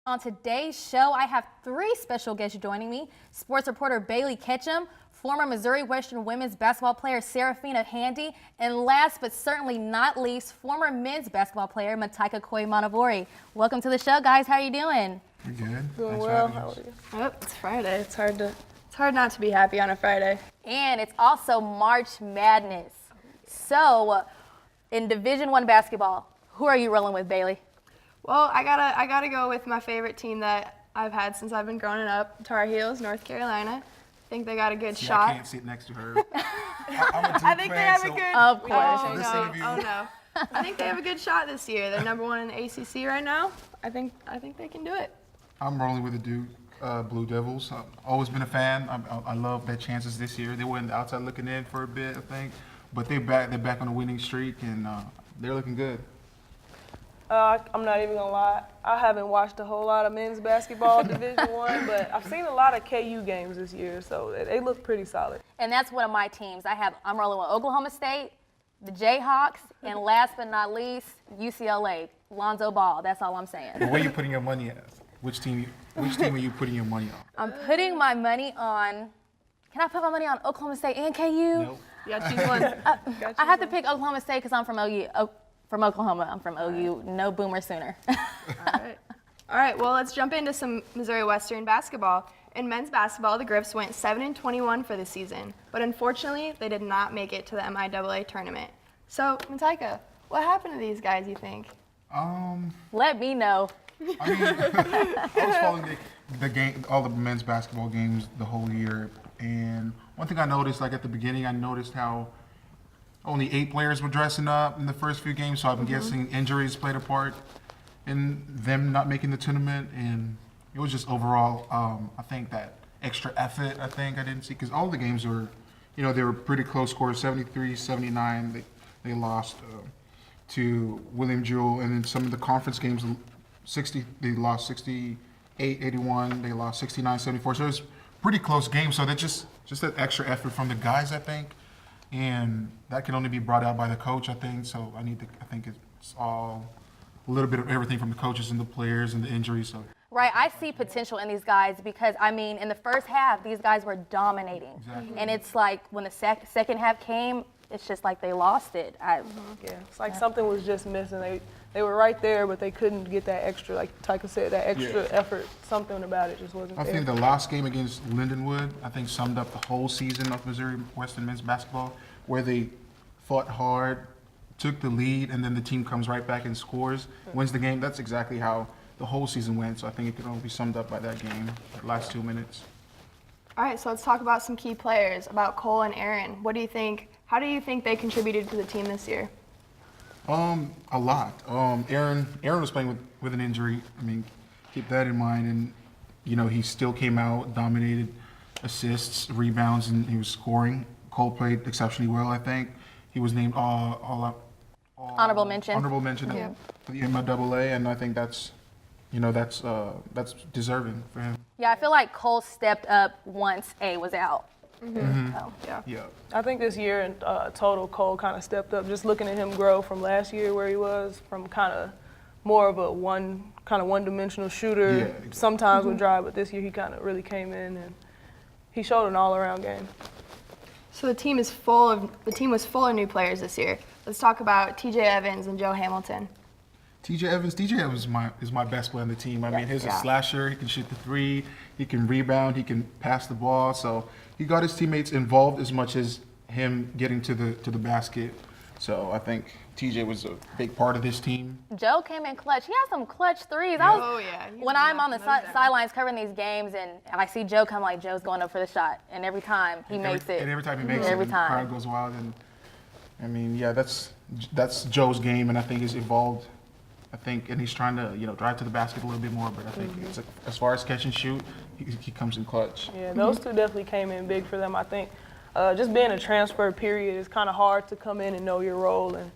On today's show, I have three special guests joining me. Sports reporter Bailey Ketcham, former Missouri Western women's basketball player Sarafina, and last but certainly not least, former men's basketball player Mataika Koyamainavure. Welcome to the show, guys. How are you doing? We're good. Doing Thanks well. for having How us. are you? Oh, it's Friday. It's hard not to be happy on a Friday. And it's also March Madness. So, in Division I basketball, who are you rolling with, Bailey? Well, I gotta go with my favorite team that I've had since I've been growing up, Tar Heels, North Carolina. I think they got a good See, shot. I can't sit next to her. I'm a Duke I think they fan, have a so good. Of course. Oh This no! interview- Oh no! I think they have a good shot this year. They're number one in the ACC right now. I think they can do it. I'm rolling with the Duke Blue Devils. I've always been a fan. I love their chances this year. They were in the outside looking in for a bit, I think, but they're back on a winning streak, and they're looking good. I'm not even gonna lie. I haven't watched a whole lot of men's basketball Division I, but I've seen a lot of KU games this year, so they look pretty solid. And that's one of my teams. I'm rolling with Oklahoma State, the Jayhawks, and last but not least, UCLA, Lonzo Ball. That's all I'm saying. But where are you putting your money at? Which team are you putting your money on? I'm putting my money on. Can I put my money on Oklahoma State and KU? Nope. Yeah, choose one. I have to pick Oklahoma State because I'm from OU. From Oklahoma. I'm from OU. No boomer sooner. All right. Well, let's jump into some Missouri Western basketball. In men's basketball, the Griffs went 7-21 for the season, but unfortunately, they did not make it to the MIAA tournament. So, Mataika, what happened to these guys? You think? Let me know. I mean, I was following the game, all the men's basketball games the whole year, and one thing I noticed, like at the beginning, I noticed how only 8 players were dressing up in the first few games, so I'm guessing injuries played a part in them not making the tournament, and it was just overall, I think that extra effort, I didn't see, because all the games were, they were pretty close scores, 73-79, they lost to William Jewell, and then some of the conference games, they lost 68-81, they lost 69-74, so it was pretty close games, so that's just that extra effort from the guys, I think. And that can only be brought out by the coach, I think. So I think it's all a little bit of everything from the coaches and the players and the injuries. So. Right, I see potential in these guys because, in the first half, these guys were dominating. Exactly. And it's like when the second half came, it's just like they lost it. Yeah, it's like something was just missing. They were right there, but they couldn't get that extra, like Tyka said, that extra effort. Something about it just wasn't there. I think the last game against Lindenwood, summed up the whole season of Missouri Western men's basketball, where they fought hard, took the lead, and then the team comes right back and scores, wins the game. That's exactly how the whole season went. So I think it can only be summed up by that game, the last 2 minutes. All right. So let's talk about some key players, about Cole and Aaron. What do you think? How do you think they contributed to the team this year? A lot. Aaron was playing with an injury. Keep that in mind. And, he still came out, dominated assists, rebounds, and he was scoring. Cole played exceptionally well, I think. He was named Honorable mention. Honorable mention for the MWSU, and I think that's deserving for him. Yeah, I feel like Cole stepped up once A was out. So. Yeah. I think this year in total, Cole kind of stepped up. Just looking at him grow from last year where he was, from kind of more of a one-dimensional shooter. Yeah, exactly. Sometimes would drive, but this year he kind of really came in and he showed an all-around game. So the team was full of new players this year. Let's talk about T.J. Evans and Joe Hamilton. T.J. Evans is my best player on the team. He's a slasher. He can shoot the three. He can rebound. He can pass the ball. So he got his teammates involved as much as him getting to the basket. So I think T.J. was a big part of this team. Joe came in clutch. He had some clutch threes. When I'm on the sidelines covering these games and I see Joe come, like Joe's going up for the shot, and every time he makes it. And every time he makes every it, the time. crowd goes wild. And that's Joe's game, and I think he's evolved. And he's trying to drive to the basket a little bit more. But I think it's as far as catch and shoot, he comes in clutch. Yeah, those two definitely came in big for them. I think just being a transfer period, it's kind of hard to come in and know your role. And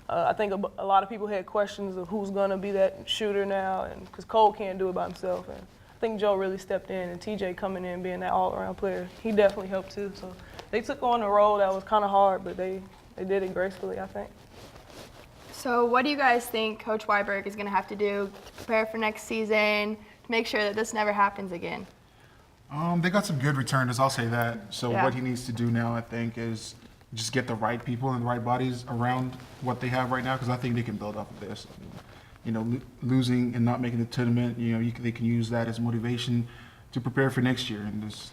I think a lot of people had questions of who's going to be that shooter now, and because Cole can't do it by himself. And I think Joe really stepped in, and TJ coming in being that all-around player, he definitely helped too. So they took on a role that was kind of hard, but they did it gracefully, I think. So what do you guys think Coach Weiberg is going to have to do to prepare for next season, make sure that this never happens again? They got some good returners, I'll say that. So Yeah. what he needs to do now, I think, is just get the right people and the right bodies around what they have right now, because I think they can build off of this. You know, losing and not making the tournament, you know, they can use that as motivation to prepare for next year and just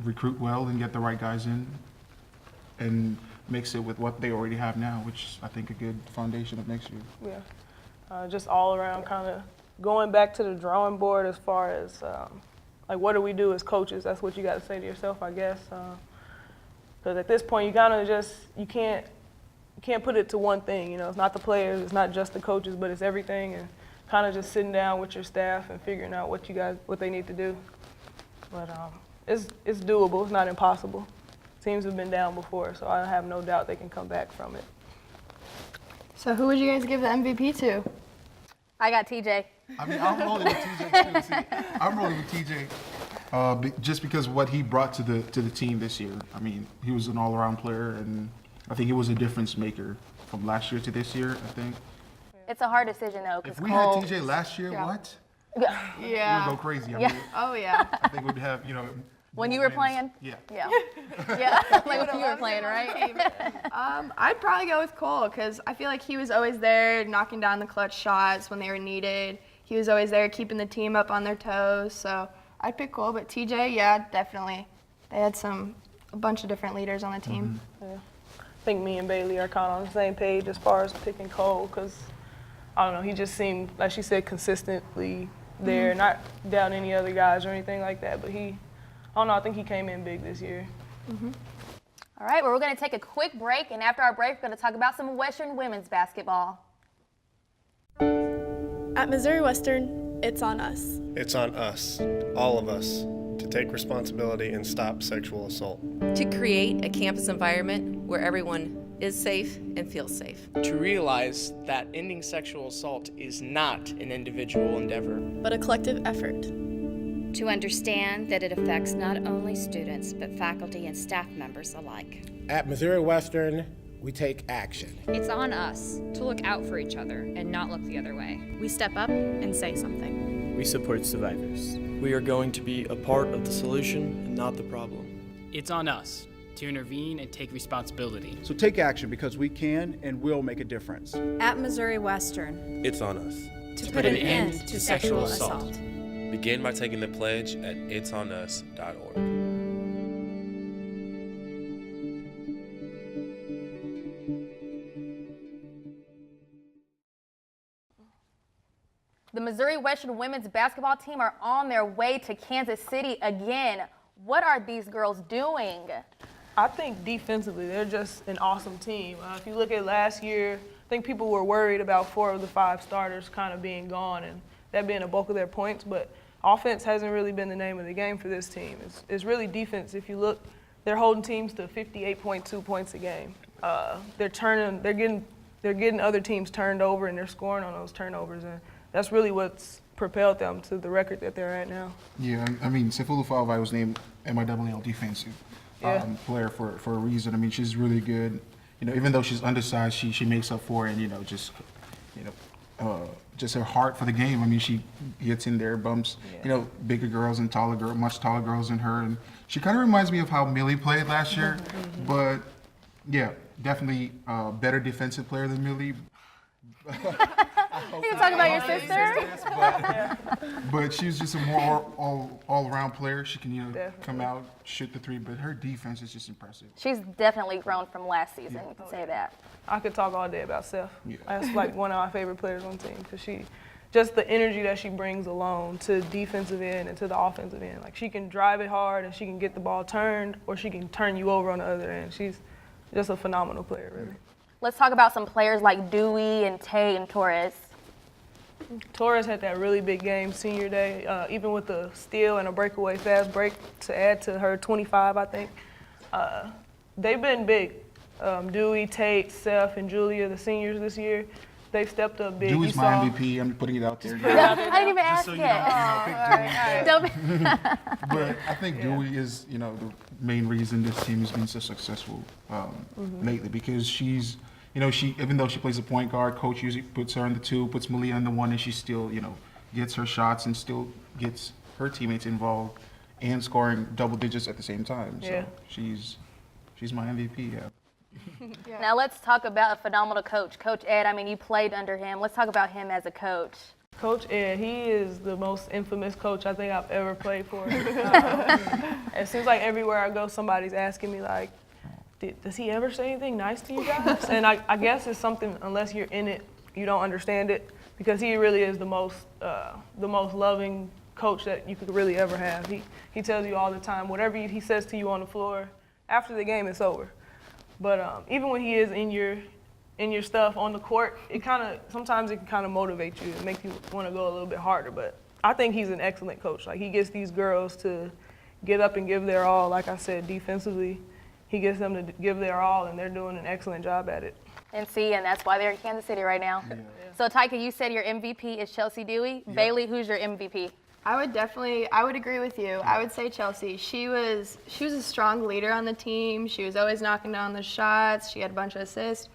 recruit well and get the right guys in and mix it with what they already have now, which I think a good foundation of next year. Yeah, just all around kind of going back to the drawing board as far as like what do we do as coaches? That's what you got to say to yourself, I guess. Because at this point, you kind of just you can't put it to one thing. You know, it's not the players, it's not just the coaches, but it's everything. And kind of just sitting down with your staff and figuring out what they need to do. But it's doable. It's not impossible. Teams have been down before, so I have no doubt they can come back from it. So who would you guys give the MVP to? I got TJ. I mean, I'm rolling with TJ too. See, I'm rolling with TJ just because what he brought to the team this year. I mean, he was an all-around player, and I think he was a difference maker from last year to this year, I think. It's a hard decision, though, because If we had TJ last year, Yeah. what? Yeah. We Yeah. would go crazy. I Yeah. mean, Oh, yeah. I think we'd have, you know, When more you were wins. playing? Yeah. Yeah. Yeah. Like when you were playing, right? I'd probably go with Cole because I feel like he was always there knocking down the clutch shots when they were needed. He was always there keeping the team up on their toes. So I'd pick Cole, but TJ, yeah, definitely. They had a bunch of different leaders on the team. Yeah. I think me and Bailey are kind of on the same page as far as picking Cole because, I don't know, he just seemed, like she said, consistently there, not down any other guys or anything like that, but I don't know, I think he came in big this year. All right, well, we're going to take a quick break, and after our break, we're going to talk about some Western women's basketball. At Missouri Western, it's on us. It's on us, all of us, to take responsibility and stop sexual assault. To create a campus environment where everyone is safe and feels safe. To realize that ending sexual assault is not an individual endeavor, But a collective effort. To understand that it affects not only students, but faculty and staff members alike. At Missouri Western, we take action. It's on us to look out for each other and not look the other way. We step up and say something. We support survivors. We are going to be a part of the solution and not the problem. It's on us to intervene and take responsibility. So take action because we can and will make a difference. At Missouri Western, It's on us to put an end to sexual assault. Begin by taking the pledge at itsonus.org. The Missouri Western women's basketball team are on their way to Kansas City again. What are these girls doing? I think defensively, they're just an awesome team. If you look at last year, I think people were worried about 4 of the 5 starters kind of being gone and that being a bulk of their points, but offense hasn't really been the name of the game for this team. It's really defense. If you look, they're holding teams to 58.2 points a game. They're getting other teams turned over and they're scoring on those turnovers, and that's really what's propelled them to the record that they're at now. Yeah, I mean, Sefulu Falvai was named MWSU defensive player for a reason. I mean, she's really good. You know, even though she's undersized, she makes up for it. And, just her heart for the game. I mean, she gets in there, bumps, bigger girls and much taller girls than her. And she kind of reminds me of how Millie played last year. But, yeah, definitely a better defensive player than Millie. You can talk about your sister. But she's just a more all-around player. She can, come out, shoot the three. But her defense is just impressive. She's definitely grown from last season. You can say that. I could talk all day about Seth. Yeah. That's like one of my favorite players on the team because just the energy that she brings alone to defensive end and to the offensive end. Like she can drive it hard and she can get the ball turned, or she can turn you over on the other end. She's just a phenomenal player, really. Let's talk about some players like Dewey and Tay and Torres. Torres had that really big game senior day, even with the steal and a breakaway fast break to add to her 25, I think. They've been big. Dewey, Tate, Seth, and Julia, the seniors this year, they've stepped up big. Dewey's my MVP. I'm putting it out there. I didn't even ask so yet. But I think Dewey is, the main reason this team has been so successful lately, because she's, even though she plays a point guard, coach usually puts her on the 2, puts Malia on the 1, and she's still, gets her shots and still gets her teammates involved and scoring double digits at the same time. So Yeah. she's my MVP. Yeah. Now let's talk about a phenomenal coach, Coach Ed. I mean, you played under him. Let's talk about him as a coach. Coach Ed, he is the most infamous coach I think I've ever played for. It seems like everywhere I go, somebody's asking me, like, does he ever say anything nice to you guys? And I guess it's something, unless you're in it, you don't understand it, because he really is the most loving coach that you could really ever have. He tells you all the time, whatever he says to you on the floor, after the game, it's over. But even when he is in your stuff on the court, sometimes it can kind of motivate you and make you want to go a little bit harder. But I think he's an excellent coach. Like, he gets these girls to get up and give their all. Like I said, defensively, he gets them to give their all, and they're doing an excellent job at it. And that's why they're in Kansas City right now. Yeah. So, Taika, you said your MVP is Chelsea Dewey. Yep. Bailey, who's your MVP? I would agree with you. I would say Chelsea. She was a strong leader on the team. She was always knocking down the shots. She had a bunch of assists.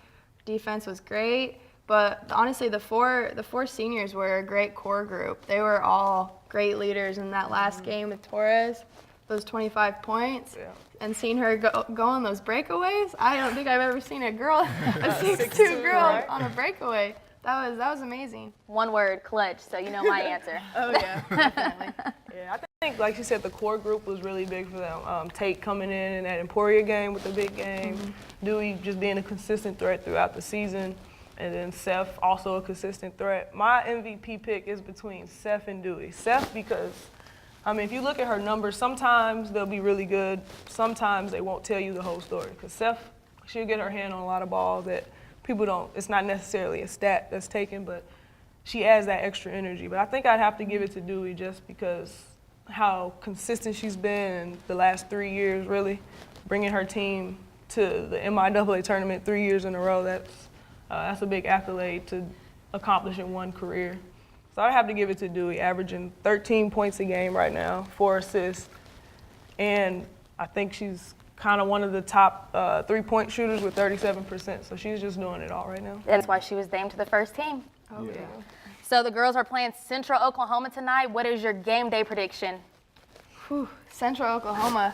Defense was great. But honestly, the four seniors were a great core group. They were all great leaders in that last game with Torres, those 25 points. Yeah. And seeing her go on those breakaways, I don't think I've ever seen a 6'2" girl on a breakaway. That was amazing. One word, clutch, so you know my answer. Oh, yeah, definitely. Yeah, I think, like you said, the core group was really big for them. Tate coming in that Emporia game with the big game, Dewey just being a consistent threat throughout the season, and then Seth also a consistent threat. My MVP pick is between Seth and Dewey. Seth because, I mean, if you look at her numbers, sometimes they'll be really good. Sometimes they won't tell you the whole story, because Seth, she'll get her hand on a lot of balls that people don't, it's not necessarily a stat that's taken, but she adds that extra energy. But I think I'd have to give it to Dewey just because how consistent she's been in the last 3 years, really, bringing her team to the MIAA tournament 3 years in a row. That's a big accolade to accomplish in one career. So I'd have to give it to Dewey, averaging 13 points a game right now, 4 assists, and I think she's kind of one of the top 3-point shooters with 37%. So she's just doing it all right now. That's why she was named to the first team. Oh, yeah. So the girls are playing Central Oklahoma tonight. What is your game day prediction? Whew, Central Oklahoma.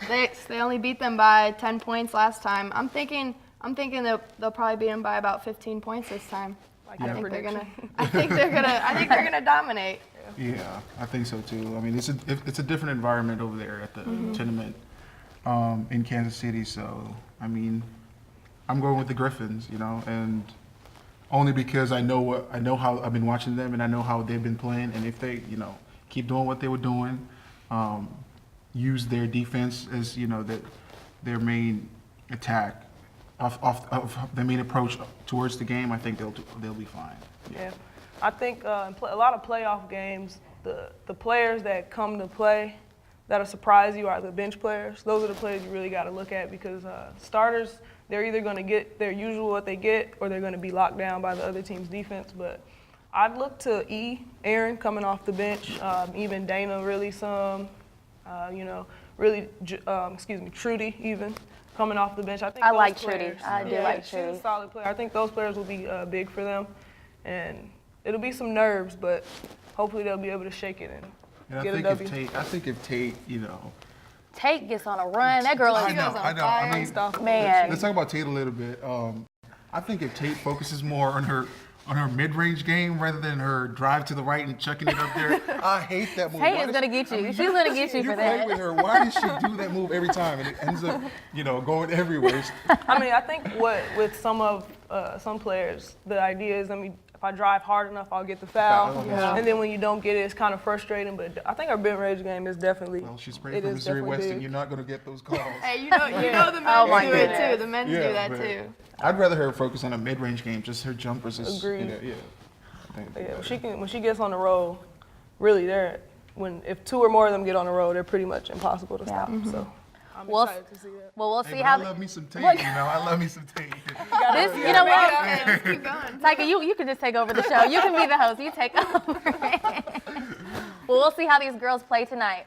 They only beat them by 10 points last time. I'm thinking they'll probably beat them by about 15 points this time. I think they're gonna dominate. Yeah, I think so too. I mean, it's a different environment over there at the tournament. In Kansas City, so I mean, I'm going with the Griffons, and only because I know how I've been watching them and I know how they've been playing, and if they, keep doing what they were doing, use their defense as their main attack, off their main approach towards the game, I think they'll be fine. Yeah, I think in a lot of playoff games, the players that come to play that'll surprise you are the bench players. Those are the players you really got to look at, because starters, they're either going to get their usual what they get, or they're going to be locked down by the other team's defense. But I'd look to Aaron coming off the bench, even Dana really some, Trudy even coming off the bench. I like Trudy. I do like Trudy. She's a solid player. I think those players will be big for them, and it'll be some nerves, but hopefully they'll be able to shake it in. And I think if Tate, Tate gets on a run, that girl goes on fire. I mean, man. Let's talk about Tate a little bit. I think if Tate focuses more on her mid-range game rather than her drive to the right and chucking it up there, I hate that move. Tate is gonna get you. She's gonna get you for that. You play with her. Why does she do that move every time? And it ends up, going everywhere. I mean, I think with some players, the idea is, if I drive hard enough, I'll get the foul. Yeah. And then when you don't get it, it's kind of frustrating. But I think our mid-range game is definitely. Well, she's playing for Missouri Western. You're not going to get those calls. Hey, you know the men do it too. The men do that too. I'd rather her focus on a mid-range game. Just her jumpers. Agreed. When she gets on the roll, really, if 2 or more of them get on the roll, they're pretty much impossible to stop. So. I'm excited to see that. Well, we'll see how. I love me some Tate. I love me some Tate. You know what? Keep going. Taika, you can just take over the show. You can be the host. You take over. Well, we'll see how these girls play tonight.